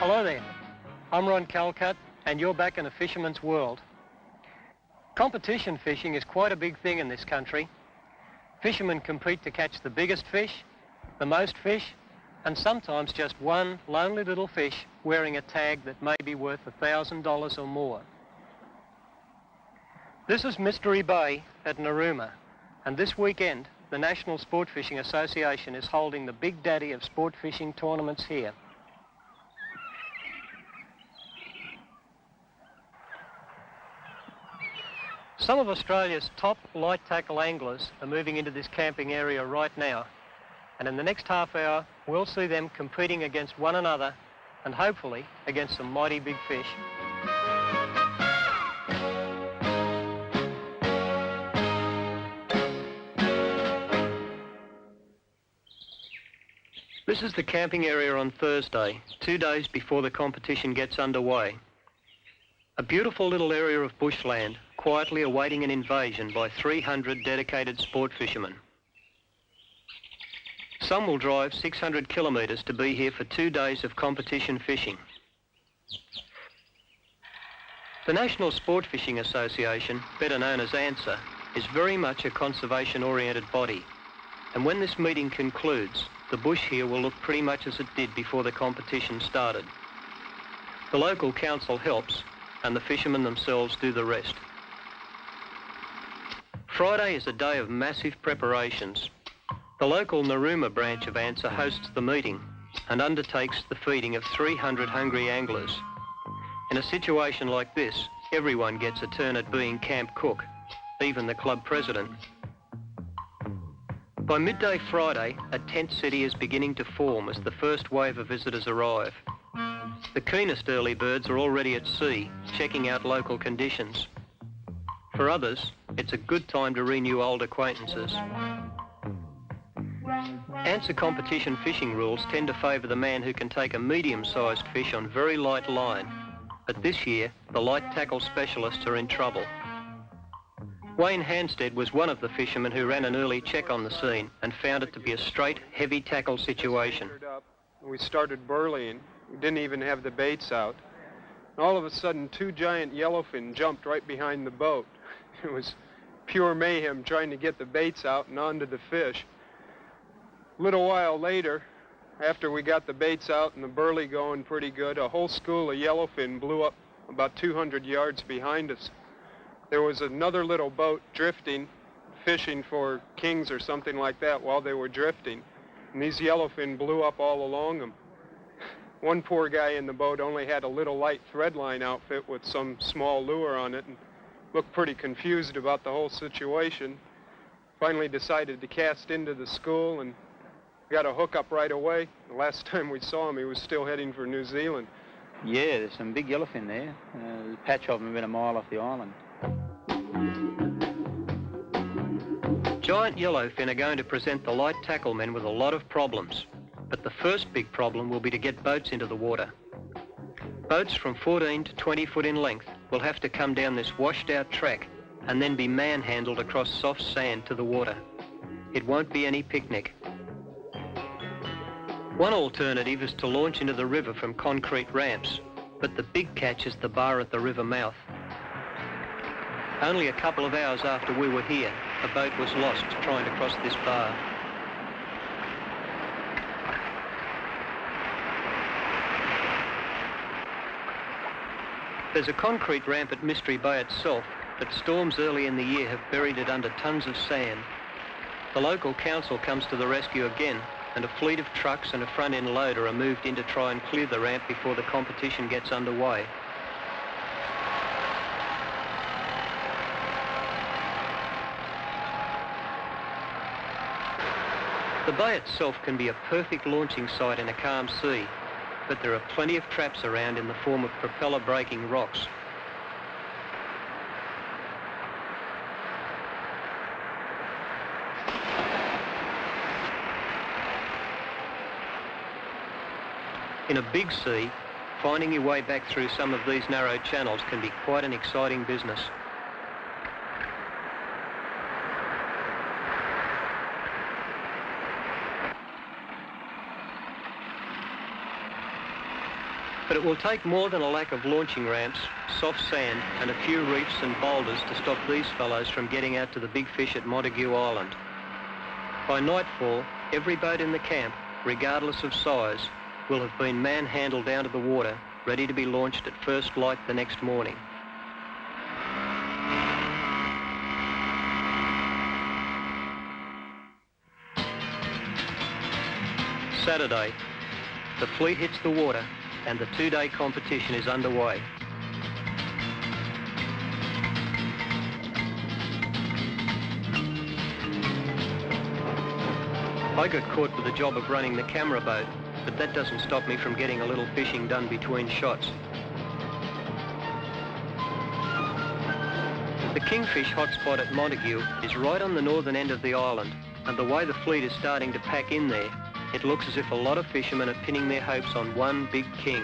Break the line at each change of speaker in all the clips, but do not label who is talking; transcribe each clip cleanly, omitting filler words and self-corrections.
Hello there, I'm Ron Callcut and you're back in a fisherman's world. Competition fishing is quite a big thing in this country. Fishermen compete to catch the biggest fish, the most fish, and sometimes just one lonely little fish wearing a tag that may be worth $1,000 or more. This is Mystery Bay at Narooma, and this weekend the National Sport Fishing Association is holding the big daddy of sport fishing tournaments here. Some of Australia's top light tackle anglers are moving into this camping area right now, and in the next half hour we'll see them competing against one another and hopefully against some mighty big fish. This is the camping area on Thursday, 2 days before the competition gets underway. A beautiful little area of bushland, quietly awaiting an invasion by 300 dedicated sport fishermen. Some will drive 600 kilometres to be here for 2 days of competition fishing. The National Sport Fishing Association, better known as ANSA, is very much a conservation-oriented body, and when this meeting concludes, the bush here will look pretty much as it did before the competition started. The local council helps, and the fishermen themselves do the rest. Friday is a day of massive preparations. The local Narooma branch of ANSA hosts the meeting and undertakes the feeding of 300 hungry anglers. In a situation like this, everyone gets a turn at being camp cook, even the club president. By midday Friday, a tent city is beginning to form as the first wave of visitors arrive. The keenest early birds are already at sea, checking out local conditions. For others, it's a good time to renew old acquaintances. ANSA competition fishing rules tend to favour the man who can take a medium-sized fish on very light line, but this year, the light tackle specialists are in trouble. Wayne Hanstead was one of the fishermen who ran an early check on the scene and found it to be a straight, heavy tackle situation.
We started burleying. We didn't even have the baits out. And all of a sudden, 2 giant yellowfin jumped right behind the boat. It was pure mayhem trying to get the baits out and onto the fish. A little while later, after we got the baits out and the burley going pretty good, a whole school of yellowfin blew up about 200 yards behind us. There was another little boat drifting, fishing for kings or something like that while they were drifting, and these yellowfin blew up all along them. One poor guy in the boat only had a little light threadline outfit with some small lure on it and looked pretty confused about the whole situation. Finally decided to cast into the school and got a hookup right away. The last time we saw him, he was still heading for New Zealand.
Yeah, there's some big yellowfin there. A patch of them about a mile off the island.
Giant yellowfin are going to present the light tackle men with a lot of problems, but the first big problem will be to get boats into the water. Boats from 14 to 20 foot in length will have to come down this washed out track and then be manhandled across soft sand to the water. It won't be any picnic. One alternative is to launch into the river from concrete ramps, but the big catch is the bar at the river mouth. Only a couple of hours after we were here, a boat was lost trying to cross this bar. There's a concrete ramp at Mystery Bay itself, but storms early in the year have buried it under tons of sand. The local council comes to the rescue again, and a fleet of trucks and a front-end loader are moved in to try and clear the ramp before the competition gets underway. The bay itself can be a perfect launching site in a calm sea, but there are plenty of traps around in the form of propeller-breaking rocks. In a big sea, finding your way back through some of these narrow channels can be quite an exciting business. But it will take more than a lack of launching ramps, soft sand and a few reefs and boulders to stop these fellows from getting out to the big fish at Montague Island. By nightfall, every boat in the camp, regardless of size, will have been manhandled down to the water, ready to be launched at first light the next morning. Saturday, the fleet hits the water and the two-day competition is underway. I got caught with the job of running the camera boat, but that doesn't stop me from getting a little fishing done between shots. The kingfish hotspot at Montague is right on the northern end of the island, and the way the fleet is starting to pack in there, it looks as if a lot of fishermen are pinning their hopes on one big king.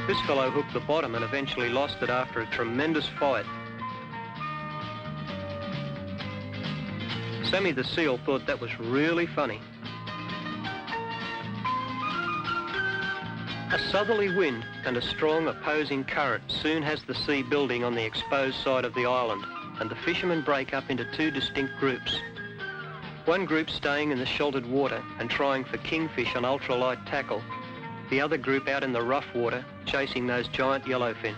This fellow hooked the bottom and eventually lost it after a tremendous fight. Sammy the seal thought that was really funny. A southerly wind and a strong opposing current soon has the sea building on the exposed side of the island, and the fishermen break up into two distinct groups. One group staying in the sheltered water and trying for kingfish on ultralight tackle, the other group out in the rough water chasing those giant yellowfin.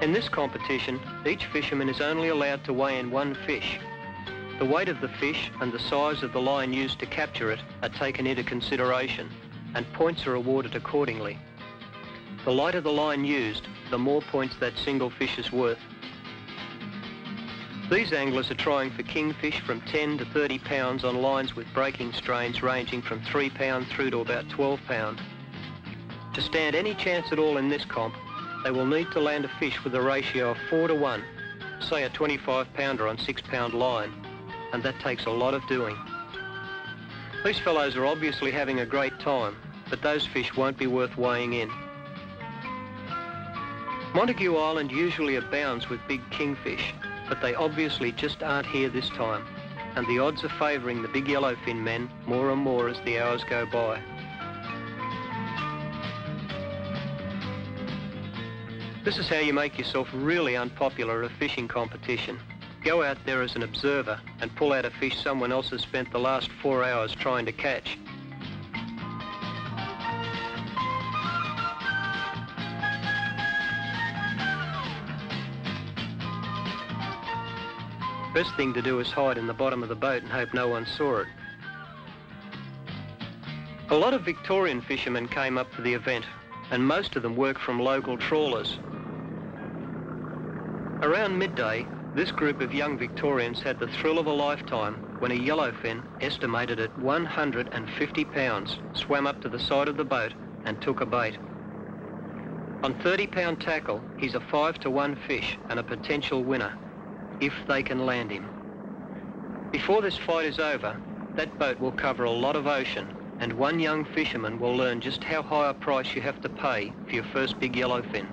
In this competition, each fisherman is only allowed to weigh in one fish. The weight of the fish and the size of the line used to capture it are taken into consideration, and points are awarded accordingly. The lighter the line used, the more points that single fish is worth. These anglers are trying for kingfish from 10 to 30 pounds on lines with breaking strains ranging from 3 pound through to about 12 pound. To stand any chance at all in this comp, they will need to land a fish with a ratio of 4 to 1, say a 25 pounder on 6 pound line, and that takes a lot of doing. These fellows are obviously having a great time, but those fish won't be worth weighing in. Montague Island usually abounds with big kingfish, but they obviously just aren't here this time, and the odds are favouring the big yellowfin men more and more as the hours go by. This is how you make yourself really unpopular at a fishing competition. Go out there as an observer and pull out a fish someone else has spent the last 4 hours trying to catch. Best thing to do is hide in the bottom of the boat and hope no one saw it. A lot of Victorian fishermen came up for the event, and most of them work from local trawlers. Around midday, this group of young Victorians had the thrill of a lifetime when a yellowfin, estimated at 150 pounds, swam up to the side of the boat and took a bait. On 30-pound tackle, he's a 5 to 1 fish and a potential winner, if they can land him. Before this fight is over, that boat will cover a lot of ocean, and one young fisherman will learn just how high a price you have to pay for your first big yellowfin.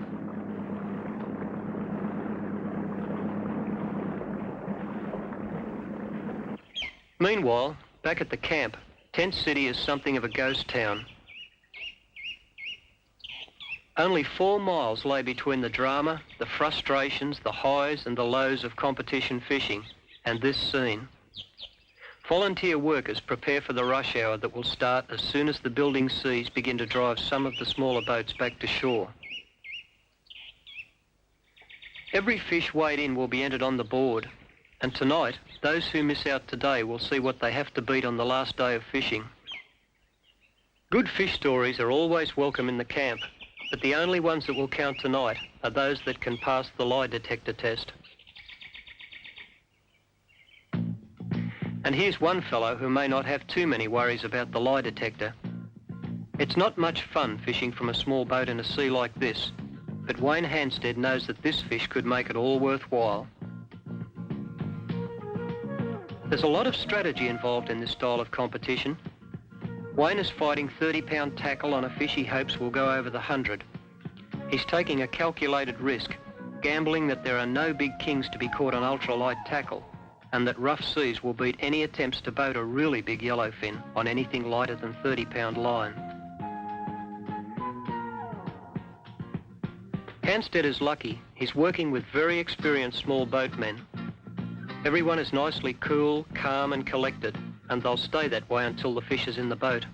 Meanwhile, back at the camp, Tent City is something of a ghost town. Only 4 miles lay between the drama, the frustrations, the highs and the lows of competition fishing, and this scene. Volunteer workers prepare for the rush hour that will start as soon as the building seas begin to drive some of the smaller boats back to shore. Every fish weighed in will be entered on the board, and tonight, those who miss out today will see what they have to beat on the last day of fishing. Good fish stories are always welcome in the camp, but the only ones that will count tonight are those that can pass the lie detector test. And here's one fellow who may not have too many worries about the lie detector. It's not much fun fishing from a small boat in a sea like this, but Wayne Hanstead knows that this fish could make it all worthwhile. There's a lot of strategy involved in this style of competition. Wayne is fighting 30-pound tackle on a fish he hopes will go over the 100. He's taking a calculated risk, gambling that there are no big kings to be caught on ultralight tackle, and that rough seas will beat any attempts to boat a really big yellowfin on anything lighter than 30-pound line. Hansted is lucky. He's working with very experienced small boatmen. Everyone is nicely cool, calm and collected, and they'll stay that way until the fish is in the boat.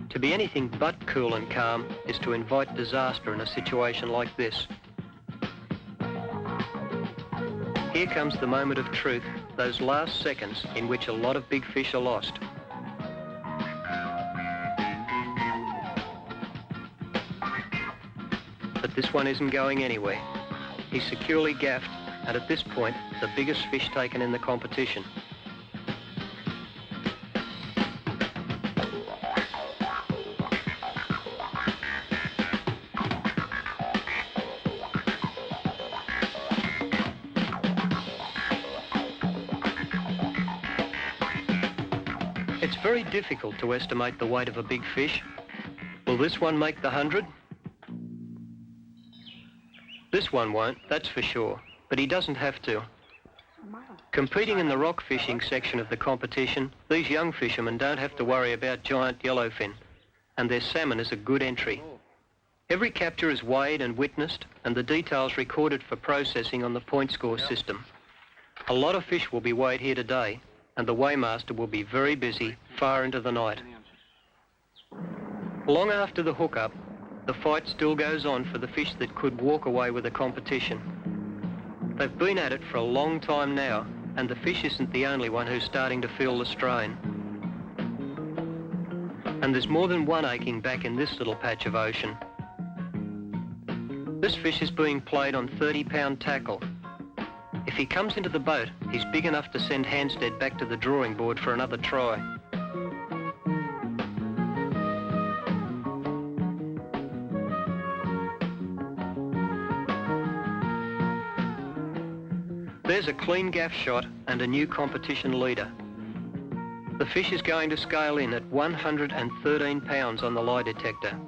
To be anything but cool and calm is to invite disaster in a situation like this. Here comes the moment of truth, those last seconds in which a lot of big fish are lost. But this one isn't going anywhere. He's securely gaffed, and at this point, the biggest fish taken in the competition. It's very difficult to estimate the weight of a big fish. Will this one make the 100? This one won't, that's for sure, but he doesn't have to. Competing in the rock fishing section of the competition, these young fishermen don't have to worry about giant yellowfin, and their salmon is a good entry. Every capture is weighed and witnessed, and the details recorded for processing on the point score system. A lot of fish will be weighed here today, and the weighmaster will be very busy far into the night. Long after the hookup, the fight still goes on for the fish that could walk away with the competition. They've been at it for a long time now, and the fish isn't the only one who's starting to feel the strain. And there's more than one aching back in this little patch of ocean. This fish is being played on 30-pound tackle. If he comes into the boat, he's big enough to send Hansted back to the drawing board for another try. There's a clean gaff shot and a new competition leader. The fish is going to scale in at 113 pounds on the lie detector.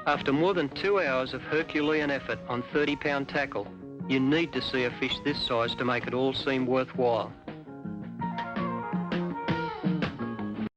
After more than 2 hours of Herculean effort on 30-pound tackle, you need to see a fish this size to make it all seem worthwhile.